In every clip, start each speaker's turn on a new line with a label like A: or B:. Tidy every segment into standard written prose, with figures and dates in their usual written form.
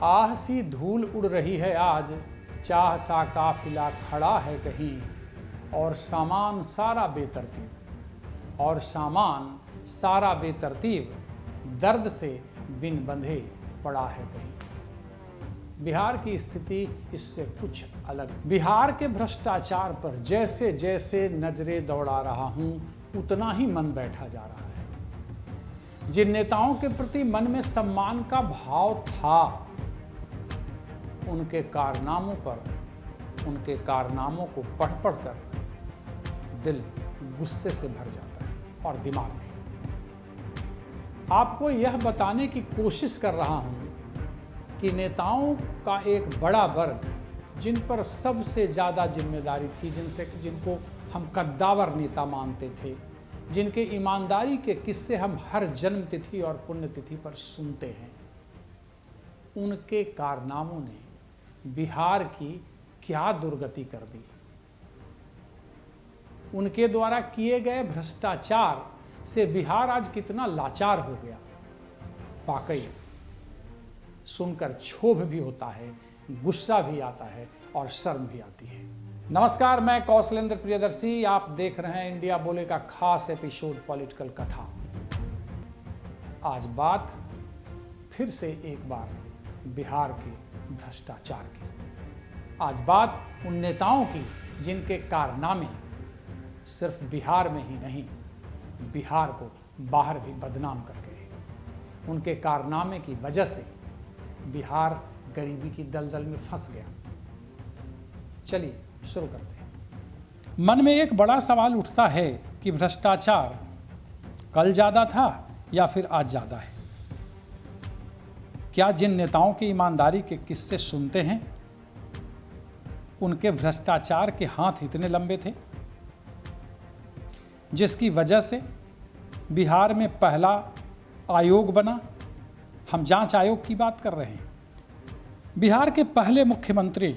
A: आह सी धूल उड़ रही है आज, चाह सा काफिला खड़ा है कहीं, और सामान सारा बेतरतीब दर्द से बिन बंधे पड़ा है कहीं। बिहार की स्थिति इससे कुछ अलग। बिहार के भ्रष्टाचार पर जैसे जैसे नजरें दौड़ा रहा हूं, उतना ही मन बैठा जा रहा है। जिन नेताओं के प्रति मन में सम्मान का भाव था, उनके कारनामों को पढ़ कर दिल गुस्से से भर जाता है और दिमाग में। आपको यह बताने की कोशिश कर रहा हूं कि नेताओं का एक बड़ा वर्ग, जिन पर सबसे ज़्यादा जिम्मेदारी थी, जिनको हम कद्दावर नेता मानते थे, जिनके ईमानदारी के किस्से हम हर जन्मतिथि और पुण्यतिथि पर सुनते हैं, उनके कारनामों ने बिहार की क्या दुर्गति कर दी। उनके द्वारा किए गए भ्रष्टाचार से बिहार आज कितना लाचार हो गया, वाकई सुनकर क्षोभ भी होता है, गुस्सा भी आता है और शर्म भी आती है। नमस्कार, मैं कौशलेंद्र प्रियदर्शी, आप देख रहे हैं इंडिया बोले का खास एपिसोड पॉलिटिकल कथा। आज बात फिर से एक बार बिहार के भ्रष्टाचार की। आज बात उन नेताओं की जिनके कारनामे सिर्फ बिहार में ही नहीं, बिहार को बाहर भी बदनाम कर गए। उनके कारनामे की वजह से बिहार गरीबी की दलदल में फंस गया। चलिए शुरू करते हैं। मन में एक बड़ा सवाल उठता है कि भ्रष्टाचार कल ज्यादा था या फिर आज ज्यादा है। क्या जिन नेताओं की ईमानदारी के किस्से सुनते हैं, उनके भ्रष्टाचार के हाथ इतने लंबे थे जिसकी वजह से बिहार में पहला आयोग बना। हम जांच आयोग की बात कर रहे हैं। बिहार के पहले मुख्यमंत्री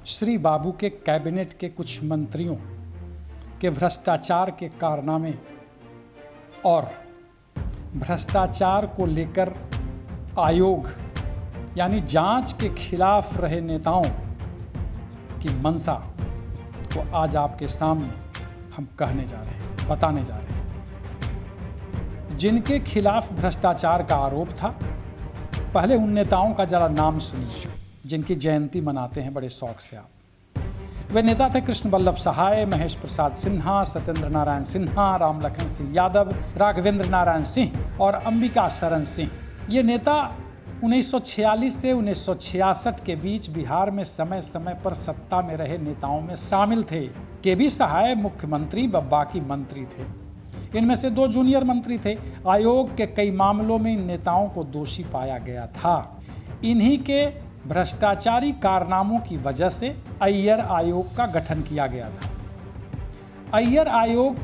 A: श्री बाबू के कैबिनेट के कुछ मंत्रियों के भ्रष्टाचार के कारनामे और भ्रष्टाचार को लेकर आयोग यानी जांच के खिलाफ रहे नेताओं की मंशा को आज आपके सामने हम कहने जा रहे हैं, बताने जा रहे हैं। जिनके खिलाफ भ्रष्टाचार का आरोप था, पहले उन नेताओं का जरा नाम सुनिए जिनकी जयंती मनाते हैं बड़े शौक से आप। वे नेता थे कृष्ण बल्लभ सहाय, महेश प्रसाद सिन्हा, सत्येंद्र नारायण सिन्हा, राम लखन सिंह यादव, राघवेंद्र नारायण सिंह और अंबिका शरण सिंह। ये नेता 1946 से 1966 के बीच बिहार में समय समय पर सत्ता में रहे नेताओं में शामिल थे। के भी सहाय मुख्यमंत्री व बाकी मंत्री थे। इनमें से 2 जूनियर मंत्री थे। आयोग के कई मामलों में इन नेताओं को दोषी पाया गया था। इन्हीं के भ्रष्टाचारी कारनामों की वजह से अय्यर आयोग का गठन किया गया था। अय्यर आयोग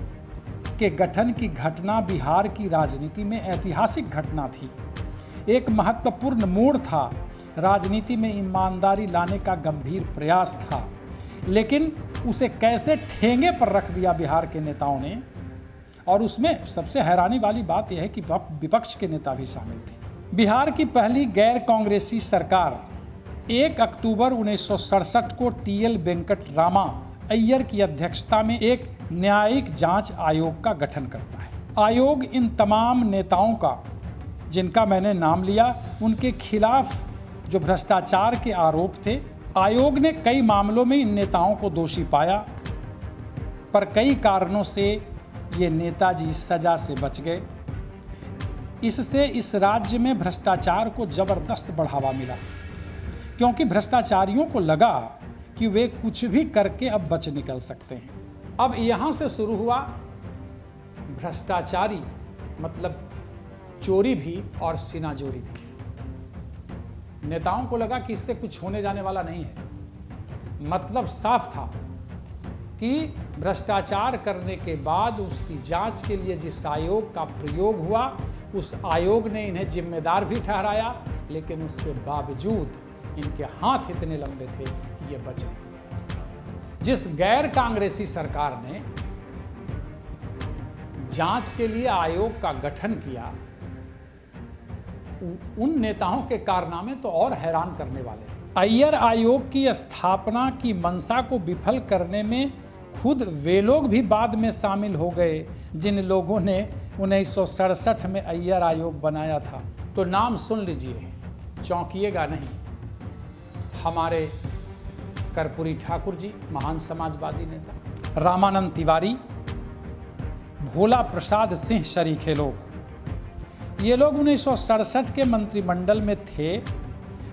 A: के गठन की घटना बिहार की राजनीति में ऐतिहासिक घटना थी। एक महत्वपूर्ण मोड़ था। राजनीति में ईमानदारी लाने का गंभीर प्रयास था, लेकिन उसे कैसे ठेंगे पर रख दिया बिहार के नेताओं ने। और उसमें सबसे हैरानी वाली बात यह है कि विपक्ष के नेता भी शामिल थे। बिहार की पहली गैर कांग्रेसी सरकार 1 अक्टूबर 1967 को टी.एल. वेंकट रामा अय्यर की अध्यक्षता में एक न्यायिक जांच आयोग का गठन करता है। आयोग इन तमाम नेताओं का, जिनका मैंने नाम लिया, उनके खिलाफ जो भ्रष्टाचार के आरोप थे, आयोग ने कई मामलों में इन नेताओं को दोषी पाया, पर कई कारणों से ये नेताजी सजा से बच गए। इससे इस राज्य में भ्रष्टाचार को जबरदस्त बढ़ावा मिला, क्योंकि भ्रष्टाचारियों को लगा कि वे कुछ भी करके अब बच निकल सकते हैं। अब यहाँ से शुरू हुआ भ्रष्टाचारी, मतलब चोरी भी और सीनाजोरी भी। नेताओं को लगा कि इससे कुछ होने जाने वाला नहीं है। मतलब साफ था कि भ्रष्टाचार करने के बाद उसकी जांच के लिए जिस आयोग का प्रयोग हुआ, उस आयोग ने इन्हें जिम्मेदार भी ठहराया, लेकिन उसके बावजूद इनके हाथ इतने लंबे थे कि ये बच गए। जिस गैर कांग्रेसी सरकार ने जांच के लिए आयोग का गठन किया, उन नेताओं के कारनामे तो और हैरान करने वाले हैं। अय्यर आयोग की स्थापना की मंशा को विफल करने में खुद वे लोग भी बाद में शामिल हो गए जिन लोगों ने 1967 में अय्यर आयोग बनाया था। तो नाम सुन लीजिए, चौंकिएगा नहीं। हमारे कर्पूरी ठाकुर जी, महान समाजवादी नेता, रामानंद तिवारी, भोला प्रसाद सिंह शरीके लोग, ये लोग 1967 के मंत्रिमंडल में थे।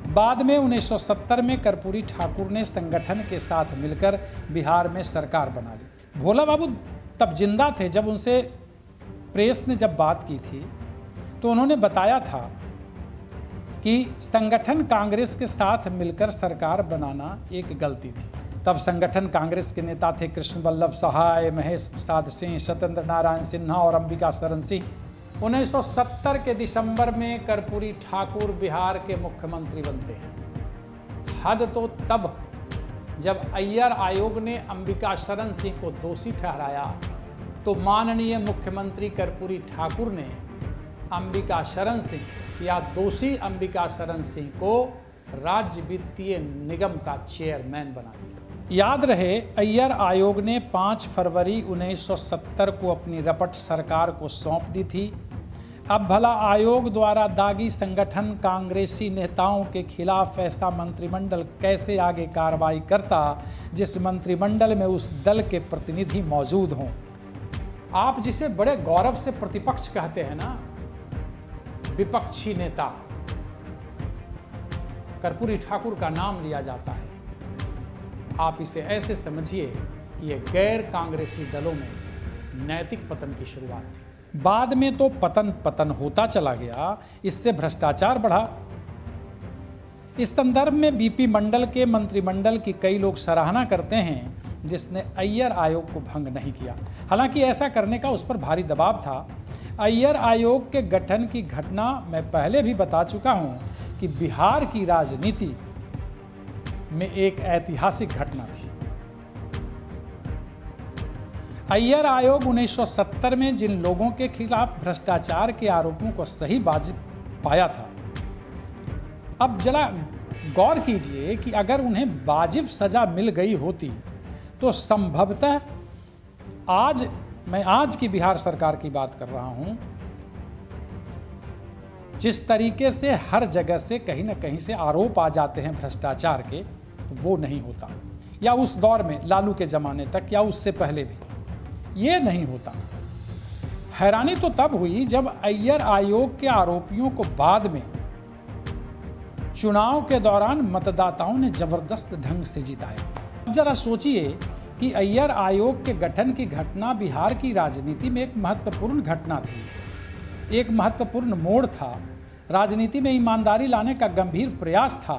A: बाद में 1970 में कर्पूरी ठाकुर ने संगठन के साथ मिलकर बिहार में सरकार बना ली। भोला बाबू तब जिंदा थे जब उनसे प्रेस ने जब बात की थी तो उन्होंने बताया था कि संगठन कांग्रेस के साथ मिलकर सरकार बनाना एक गलती थी। तब संगठन कांग्रेस के नेता थे कृष्ण वल्लभ सहाय, महेश प्रसाद सिंह, सत्येंद्र नारायण सिन्हा और अंबिका शरण सिंह। 1970 के दिसंबर में कर्पूरी ठाकुर बिहार के मुख्यमंत्री बनते हैं। हद तो तब जब अय्यर आयोग ने अंबिका शरण सिंह को दोषी ठहराया तो माननीय मुख्यमंत्री कर्पूरी ठाकुर ने अंबिका शरण सिंह या दोषी अंबिका शरण सिंह को राज्य वित्तीय निगम का चेयरमैन बना दिया। याद रहे, अय्यर आयोग ने 5 फरवरी 1970 को अपनी रपट सरकार को सौंप दी थी। अब भला आयोग द्वारा दागी संगठन कांग्रेसी नेताओं के खिलाफ ऐसा मंत्रिमंडल कैसे आगे कार्रवाई करता जिस मंत्रिमंडल में उस दल के प्रतिनिधि मौजूद हों। आप जिसे बड़े गौरव से प्रतिपक्ष कहते हैं ना, विपक्षी नेता, कर्पूरी ठाकुर का नाम लिया जाता है। आप इसे ऐसे समझिए कि यह गैर कांग्रेसी दलों में नैतिक पतन की शुरुआत थी। बाद में तो पतन होता चला गया, इससे भ्रष्टाचार बढ़ा। इस संदर्भ में बीपी मंडल के मंत्रिमंडल की कई लोग सराहना करते हैं जिसने अय्यर आयोग को भंग नहीं किया। हालांकि ऐसा करने का उस पर भारी दबाव था। अय्यर आयोग के गठन की घटना मैं पहले भी बता चुका हूं कि बिहार की राजनीति में एक ऐतिहासिक घटना थी। अय्यर आयोग 1970 में जिन लोगों के खिलाफ भ्रष्टाचार के आरोपों को सही वाजिब पाया था, अब जरा गौर कीजिए कि अगर उन्हें वाजिब सजा मिल गई होती तो संभवतः मैं आज की बिहार सरकार की बात कर रहा हूं, जिस तरीके से हर जगह से कहीं ना कहीं से आरोप आ जाते हैं भ्रष्टाचार के, वो नहीं होता। या उस दौर में लालू के ज़माने तक या उससे पहले भी ये नहीं होता। हैरानी तो तब हुई जब अय्यर आयोग के आरोपियों को बाद में चुनाव के दौरान मतदाताओं ने जबरदस्त ढंग से जिताया। अब जरा सोचिए कि अय्यर आयोग के गठन की घटना बिहार की राजनीति में एक महत्वपूर्ण घटना थी, एक महत्वपूर्ण मोड़ था। राजनीति में ईमानदारी लाने का गंभीर प्रयास था।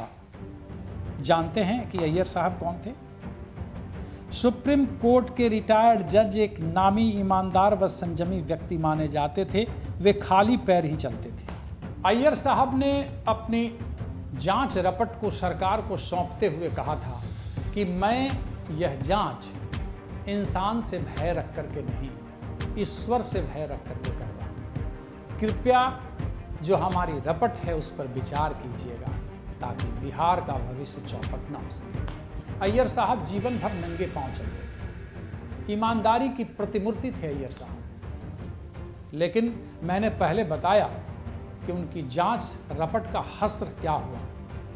A: जानते हैं कि अय्यर साहब कौन थे? सुप्रीम कोर्ट के रिटायर्ड जज, एक नामी, ईमानदार व संयमी व्यक्ति माने जाते थे। वे खाली पैर ही चलते थे। अय्यर साहब ने अपनी जांच रपट को सरकार को सौंपते हुए कहा था कि मैं यह जांच इंसान से भय रख करके नहीं, ईश्वर से भय रख करके कर रहा हूं। कृपया जो हमारी रपट है उस पर विचार कीजिएगा ताकि बिहार का भविष्य चौपट ना हो सके। अय्यर साहब जीवन भर नंगे पांव चलते थे, ईमानदारी की प्रतिमूर्ति थे अय्यर साहब। लेकिन मैंने पहले बताया कि उनकी जांच रपट का हश्र क्या हुआ।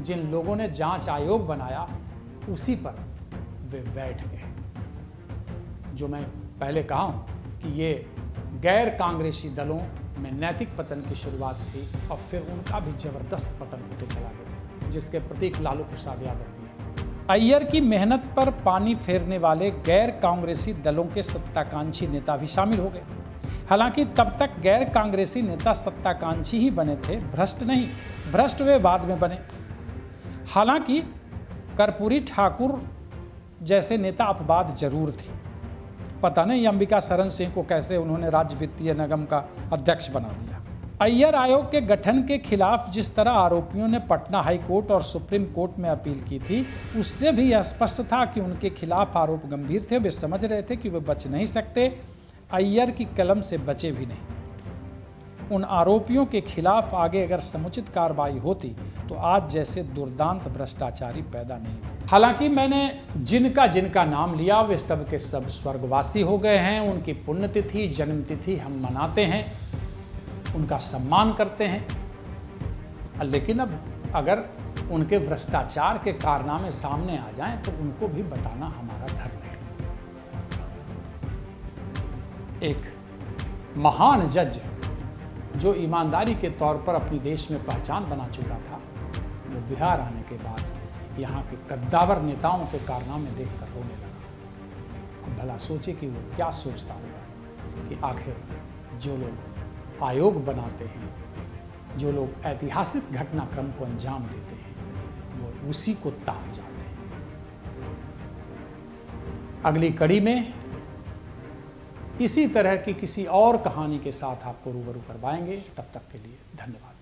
A: जिन लोगों ने जांच आयोग बनाया उसी पर वे बैठ गए। जो मैं पहले कहा हूं कि ये गैर कांग्रेसी दलों में नैतिक पतन की शुरुआत थी और फिर उनका भी जबरदस्त पतन होते चला गया, जिसके प्रतीक लालू प्रसाद यादव भी हैं। अय्यर की मेहनत पर पानी फेरने वाले गैर कांग्रेसी दलों के सत्ताकांक्षी नेता भी शामिल हो गए। हालांकि तब तक गैर कांग्रेसी नेता सत्ताकांक्षी ही बने थे, भ्रष्ट नहीं। भ्रष्ट वे बाद में बने। हालांकि कर्पूरी ठाकुर जैसे नेता अपवाद जरूर थे। पता नहीं अंबिका शरण सिंह को कैसे उन्होंने राज्य वित्तीय निगम का अध्यक्ष बना दिया। अय्यर आयोग के गठन के खिलाफ जिस तरह आरोपियों ने पटना हाई कोर्ट और सुप्रीम कोर्ट में अपील की थी, उससे भी यह स्पष्ट था कि उनके खिलाफ आरोप गंभीर थे। वे समझ रहे थे कि वे बच नहीं सकते, अय्यर की कलम से बचे भी नहीं। उन आरोपियों के खिलाफ आगे अगर समुचित कार्रवाई होती तो आज जैसे दुर्दांत भ्रष्टाचारी पैदा नहीं होते। हालांकि मैंने जिनका जिनका नाम लिया वे सब के सब स्वर्गवासी हो गए हैं। उनकी पुण्यतिथि, जन्मतिथि हम मनाते हैं, उनका सम्मान करते हैं। लेकिन अब अगर उनके भ्रष्टाचार के कारनामे सामने आ जाएं तो उनको भी बताना हमारा धर्म है। एक महान जज जो ईमानदारी के तौर पर अपनी देश में पहचान बना चुका था, वो बिहार आने के बाद यहाँ के कद्दावर नेताओं के कारनामे देखकर रोने लगा। अब भला सोचे कि वो क्या सोचता होगा कि आखिर जो लोग आयोग बनाते हैं, जो लोग ऐतिहासिक घटनाक्रम को अंजाम देते हैं, वो उसी को ताप जाते हैं। अगली कड़ी में इसी तरह की किसी और कहानी के साथ आपको रूबरू करवाएंगे। तब तक के लिए धन्यवाद।